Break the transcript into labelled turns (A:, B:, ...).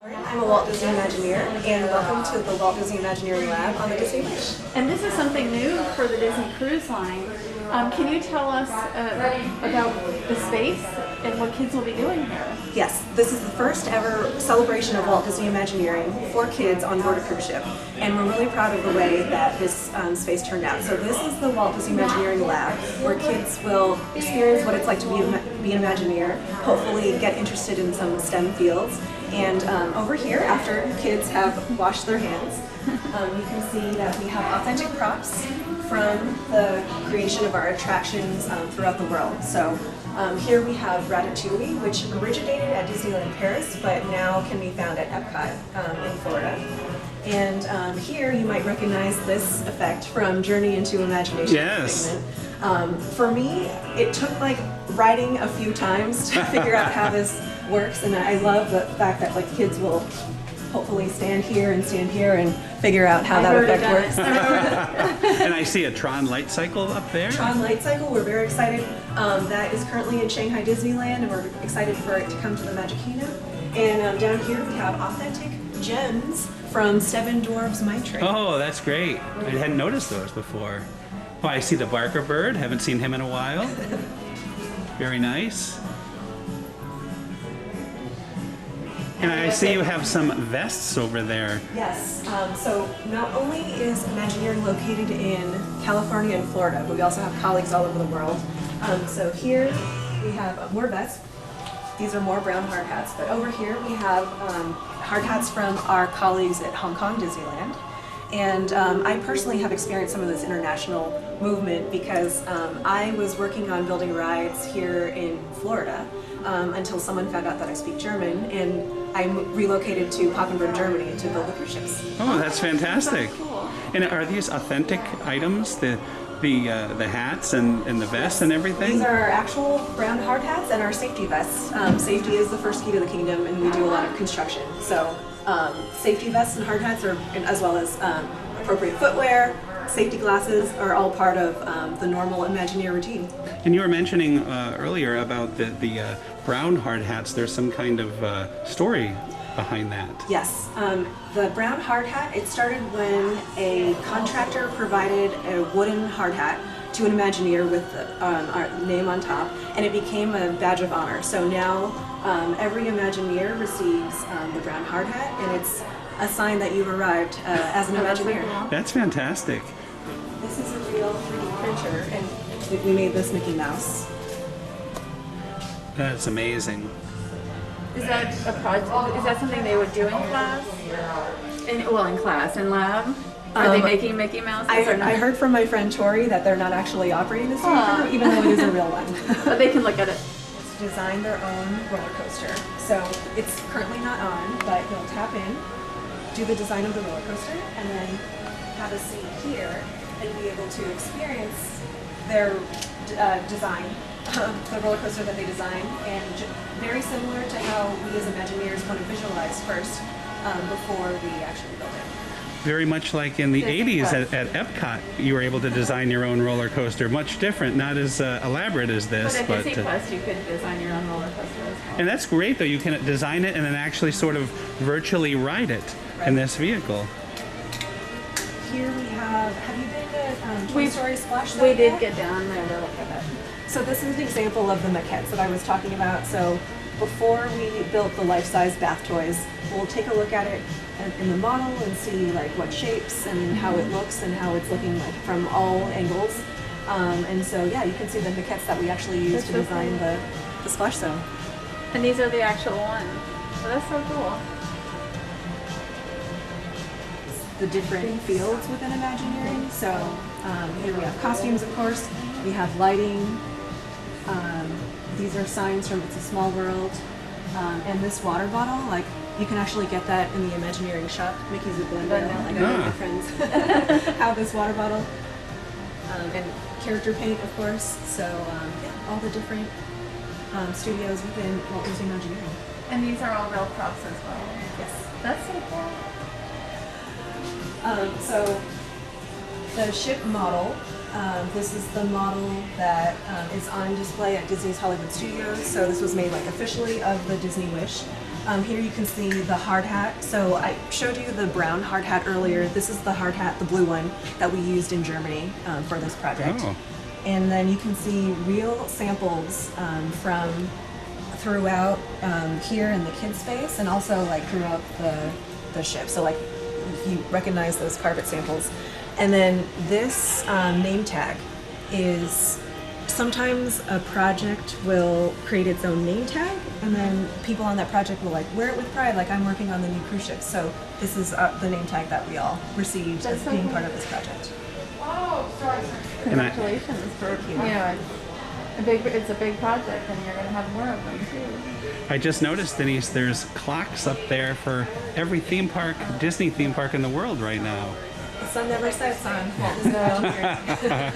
A: I'm a Walt Disney Imagineer, and welcome to the Walt Disney Imagineering Lab on the Disney Wish.
B: And this is something new for the Disney Cruise Line. Can you tell us about the space and what kids will be doing here?
A: Yes, this is the first ever celebration of Walt Disney Imagineering for kids on board a cruise ship, and we're really proud of the way that this space turned out. So this is the Walt Disney Imagineering Lab, where kids will experience what it's like to be an Imagineer, hopefully get interested in some STEM fields. And over here, after kids have washed their hands, you can see that we have authentic props from the creation of our attractions throughout the world. So here we have Ratatouille, which originated at Disneyland Paris, but now can be found at Epcot in Florida. And here you might recognize this effect from Journey into Imagination.
C: Yes.
A: For me, it took like writing a few times to figure out how this works, and I love the fact that like kids will hopefully stand here and figure out how that effect works.
C: And I see a Tron light cycle up there.
A: Tron light cycle, we're very excited. That is currently in Shanghai Disneyland, and we're excited for it to come to the Magic Kingdom. And down here we have authentic gems from Seven Dwarfs Mine Train.
C: Oh, that's great. I hadn't noticed those before. Oh, I see the Barker bird. Haven't seen him in a while. Very nice. And I see you have some vests over there.
A: Yes, so not only is Imagineering located in California and Florida, but we also have colleagues all over the world. So here we have more vests. These are more brown hard hats, but over here we have hard hats from our colleagues at Hong Kong Disneyland. And I personally have experienced some of this international movement because I was working on building rides here in Florida until someone found out that I speak German, and I relocated to Papenburg, Germany to build the cruise ships.
C: Oh, that's fantastic.
B: That's cool.
C: And are these authentic items, the hats and the vests and everything?
A: These are our actual brown hard hats and our safety vests. Safety is the first key to the kingdom, and we do a lot of construction. So safety vests and hard hats, are, as well as appropriate footwear, safety glasses, are all part of the normal Imagineer routine.
C: And you were mentioning earlier about the brown hard hats. There's some kind of story behind that.
A: Yes, the brown hard hat, it started when a contractor provided a wooden hard hat to an Imagineer with our name on top, and it became a badge of honor. So now every Imagineer receives the brown hard hat, and it's a sign that you've arrived as an Imagineer.
C: That's fantastic.
A: This is a real 3D printer, and we made this Mickey Mouse.
C: That's amazing.
B: Is that a project? Is that something they would do in class? In class, in lab? Are they making Mickey Mouse?
A: I heard from my friend Tori that they're not actually operating this printer, even though it is a real one.
B: But they can look at it.
A: It's designed their own roller coaster. So it's currently not on, but you'll tap in, do the design of the roller coaster, and then have a seat here and be able to experience their design, the roller coaster that they designed, and very similar to how we as Imagineers want to visualize first before we actually build it.
C: Very much like in the 80s at Epcot, you were able to design your own roller coaster. Much different, not as elaborate as this.
B: But at Disney Plus, you could design your own roller coaster as well.
C: And that's great, though. You can design it and then actually sort of virtually ride it in this vehicle.
A: Here we have you been to Toy Story Splash Zone?
B: We did
A: yet?
B: get down there to look at it.
A: So this is an example of the maquettes that I was talking about. So before we built the life-size bath toys, we'll take a look at it in the model and see like what shapes and how it looks and how it's looking like from all angles. And so yeah, you can see the maquettes that we actually used to design the splash zone.
B: And these are the actual ones. So that's so cool.
A: The different fields within Imagineering. So here we have costumes, of course. We have lighting. These are signs from It's a Small World. And this water bottle, like you can actually get that in the Imagineering shop. Mickey's a blender, like all my friends have this water bottle. And character paint, of course. So yeah, all the different studios within Walt Disney Imagineering.
B: And these are all real props as well.
A: Yes.
B: That's so cool.
A: So the ship model, this is the model that is on display at Disney's Hollywood Studios. So this was made like officially of the Disney Wish. Here you can see the hard hat. So I showed you the brown hard hat earlier. This is the hard hat, the blue one, that we used in Germany for this project.
C: Oh.
A: And then you can see real samples from throughout here in the kids space, and also like throughout the ship. So like you recognize those carpet samples. And then this name tag is, sometimes a project will create its own name tag, and then people on that project will like wear it with pride, like I'm working on the new cruise ship. So this is the name tag that we all received as being part of this project.
B: Congratulations for, you know, it's a big project, and you're going to have more of them too.
C: I just noticed, Denise, there's clocks up there for every theme park, Disney theme park in the world right now.
A: The sun never sets on Walt Disney Imagineering.